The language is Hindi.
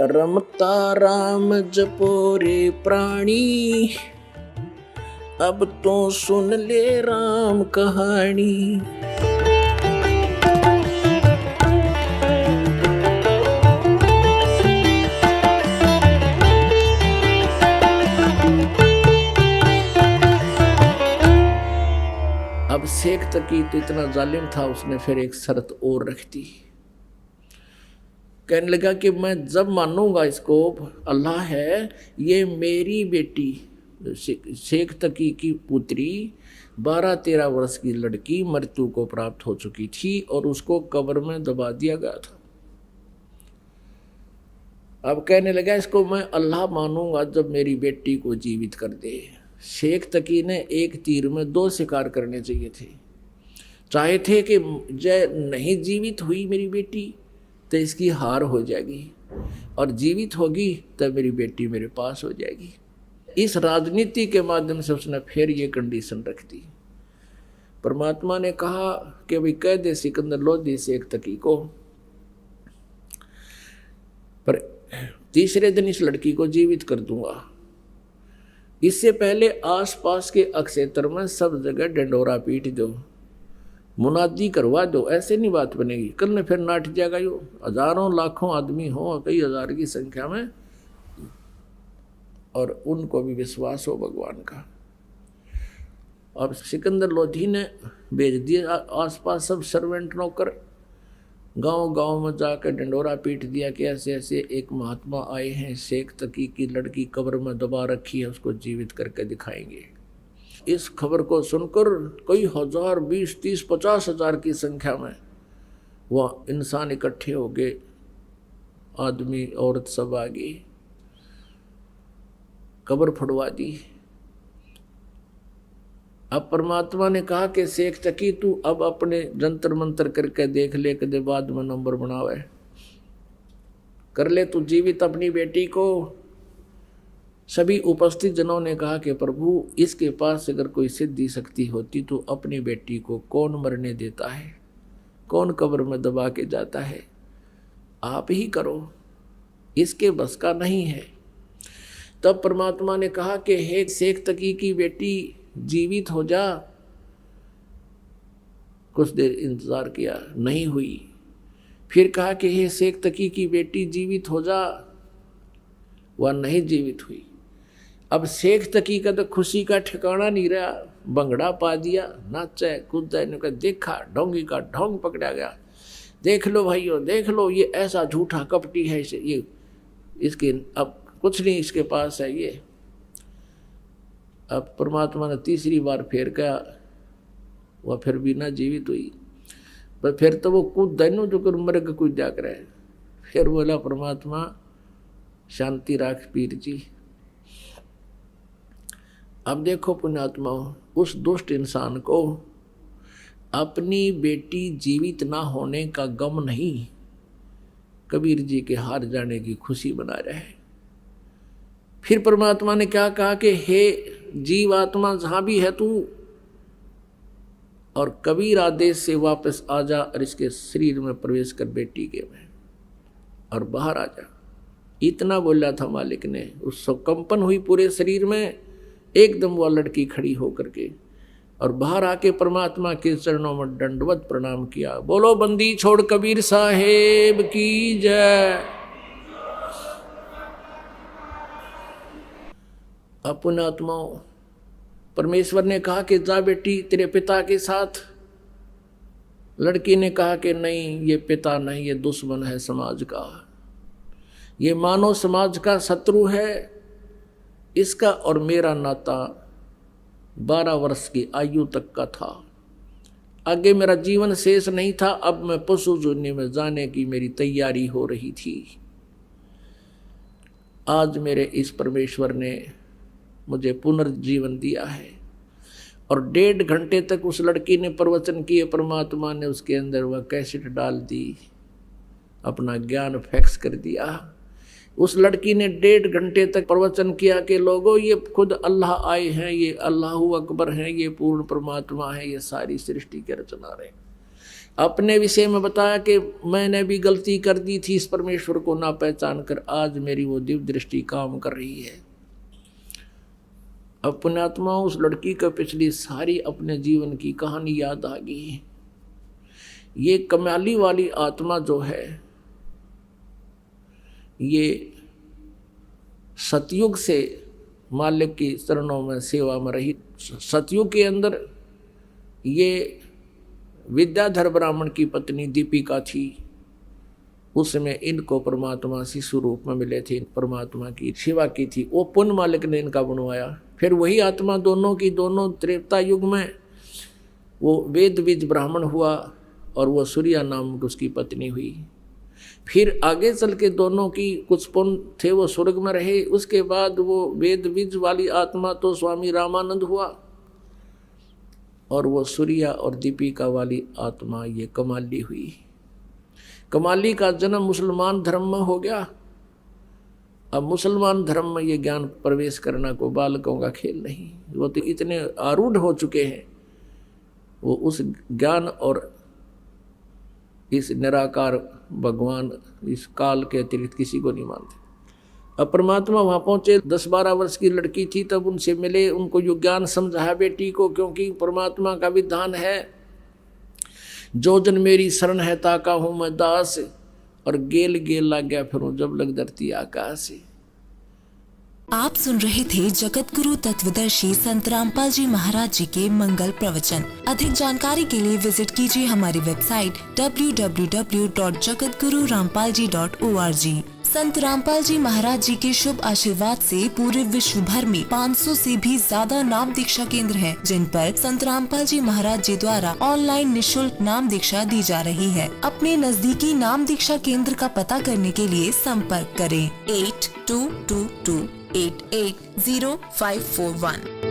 रमता राम जपो रे प्राणी, अब तो सुन ले राम कहानी। अब शेख तकी तो इतना जालिम था, उसने फिर एक शर्त और रख दी। कहने लगा कि मैं जब मानूंगा इसको अल्लाह है, ये मेरी बेटी शेख तकी की पुत्री 12-13 वर्ष की लड़की मृत्यु को प्राप्त हो चुकी थी और उसको कब्र में दबा दिया गया था। अब कहने लगा इसको मैं अल्लाह मानूंगा जब मेरी बेटी को जीवित कर दे। शेख तकी ने एक तीर में 2 शिकार करने चाहिए थे। चाहे थे कि जय नहीं जीवित हुई मेरी बेटी तो इसकी हार हो जाएगी, और जीवित होगी तब मेरी बेटी मेरे पास हो जाएगी। इस राजनीति के माध्यम से उसने फिर ये कंडीशन रख दी। परमात्मा ने कहा कि भाई कह दे सिकंदर लोधी शेख तकी को, पर तीसरे दिन इस लड़की को जीवित कर दूंगा। इससे पहले आसपास के अक्षेत्र में सब जगह डंडोरा पीट दो, मुनादी करवा दो। ऐसे नहीं बात बनेगी, कल ने फिर नाट जाएगा। यो हजारों लाखों आदमी हो, कई हजार की संख्या में, और उनको भी विश्वास हो भगवान का। अब सिकंदर लोधी ने भेज दिया आसपास सब सर्वेंट नौकर, गांव गांव में जाकर डंडोरा पीट दिया कि ऐसे ऐसे एक महात्मा आए हैं, शेख तकी की लड़की कब्र में दबा रखी है, उसको जीवित करके दिखाएंगे। इस खबर को सुनकर कई हजार, 20, 30, 50 हजार की संख्या में वह इंसान इकट्ठे हो गए, आदमी औरत सब आ गई, कब्र फड़वा दी। अब परमात्मा ने कहा कि शेख तकी तू अब अपने जंतर मंतर करके देख ले, कदे बाद में नंबर बनावे, कर ले तू जीवित अपनी बेटी को। सभी उपस्थित जनों ने कहा कि प्रभु इसके पास अगर कोई सिद्धि शक्ति होती तो अपनी बेटी को कौन मरने देता है, कौन कब्र में दबा के जाता है, आप ही करो, इसके बस का नहीं है। तब परमात्मा ने कहा कि हे शेख तकी की बेटी जीवित हो जा। कुछ देर इंतजार किया, नहीं हुई। फिर कहा कि हे शेख तकी की बेटी जीवित हो जा, वह नहीं जीवित हुई। अब शेख तकी का तो खुशी का ठिकाना नहीं रहा, भंगड़ा पा दिया, नाचा कूदा, इन्होंने देखा ढोंगी का ढोंग पकड़ा गया। देख लो भाइयों, देख लो ये ऐसा झूठा कपटी है, ये इसके अब कुछ नहीं इसके पास है ये। अब परमात्मा ने तीसरी बार फेर कहा, वह फिर भी ना जीवित हुई। पर फिर तो वो कूद दैनो जो कर मर्ग कूद जा कर। फिर बोला परमात्मा शांति राख पीर जी। अब देखो पुण्यात्मा, उस दुष्ट इंसान को अपनी बेटी जीवित ना होने का गम नहीं, कबीर जी के हार जाने की खुशी बना रहे। फिर परमात्मा ने क्या कहा कि हे जीव आत्मा जहां भी है तू, और कबीर आदेश से वापस आ जा और इसके शरीर में प्रवेश कर बेटी के में और बाहर आ जा। इतना बोला था मालिक ने। उस कंपन हुई पूरे शरीर में, एकदम वह लड़की खड़ी होकर के और बाहर आके परमात्मा के चरणों में दंडवत प्रणाम किया। बोलो बंदी छोड़ कबीर साहेब की जय। पुण्यात्माओं, परमेश्वर ने कहा कि जा बेटी तेरे पिता के साथ। लड़की ने कहा कि नहीं, ये पिता नहीं, ये दुश्मन है समाज का, ये मानव समाज का शत्रु है। इसका और मेरा नाता 12 वर्ष की आयु तक का था, आगे मेरा जीवन शेष नहीं था। अब मैं पशु जोनी में जाने की मेरी तैयारी हो रही थी। आज मेरे इस परमेश्वर ने मुझे पुनर्जीवन दिया है। और 1.5 घंटे तक उस लड़की ने प्रवचन किए। परमात्मा ने उसके अंदर वह कैसेट डाल दी, अपना ज्ञान फैक्स कर दिया। उस लड़की ने 1.5 घंटे तक प्रवचन किया कि लोगों ये खुद अल्लाह आए हैं, ये अल्लाहु अकबर हैं, ये पूर्ण परमात्मा है, ये सारी सृष्टि के रचना रहे। अपने विषय में बताया कि मैंने भी गलती कर दी थी, इस परमेश्वर को ना पहचान कर आज मेरी वो दिव्य दृष्टि काम कर रही है। अपने आत्मा उस लड़की को पिछली सारी अपने जीवन की कहानी याद आ गई। ये कमाली वाली आत्मा जो है ये सतयुग से मालिक की चरणों में सेवा में रही। सतयुग के अंदर ये विद्याधर ब्राह्मण की पत्नी दीपिका थी, उसमें इनको परमात्मा शिशु रूप में मिले थे, परमात्मा की सेवा की थी, वो पुण्य मालिक ने इनका बनवाया। फिर वही आत्मा दोनों की दोनों त्रेता युग में वो वेद बीज ब्राह्मण हुआ और वो सूर्या नाम की उसकी पत्नी हुई। फिर आगे चल के दोनों की कुछ पुण्य थे, वो स्वर्ग में रहे। उसके बाद वो वेद बीज वाली आत्मा तो स्वामी रामानंद हुआ और वो सूर्या और दीपिका वाली आत्मा ये कमाली हुई। कमाली का जन्म मुसलमान धर्म में हो गया। अब मुसलमान धर्म में ये ज्ञान प्रवेश करना को बालकों का खेल नहीं, वो तो इतने आरूढ़ हो चुके हैं, वो उस ज्ञान और इस निराकार भगवान इस काल के अतिरिक्त किसी को नहीं मानते। अब परमात्मा वहाँ पहुँचे, 10-12 वर्ष की लड़की थी, तब उनसे मिले, उनको यो ज्ञान समझाया बेटी को, क्योंकि परमात्मा का विधान है जो जन मेरी शरण है ताका हूँ मैं दास, और गेल गेल लग गया फिर जब लग धरती आकाश। आप सुन रहे थे जगत गुरु तत्वदर्शी संत रामपाल जी महाराज जी के मंगल प्रवचन। अधिक जानकारी के लिए विजिट कीजिए हमारी वेबसाइट www.jagatgururampalji.org। संत रामपाल जी महाराज जी के शुभ आशीर्वाद से पूरे विश्व भर में 500 से भी ज्यादा नाम दीक्षा केंद्र हैं, जिन पर संत रामपाल जी महाराज जी द्वारा ऑनलाइन निशुल्क नाम दीक्षा दी जा रही है। अपने नजदीकी नाम दीक्षा केंद्र का पता करने के लिए संपर्क करें 8222880541।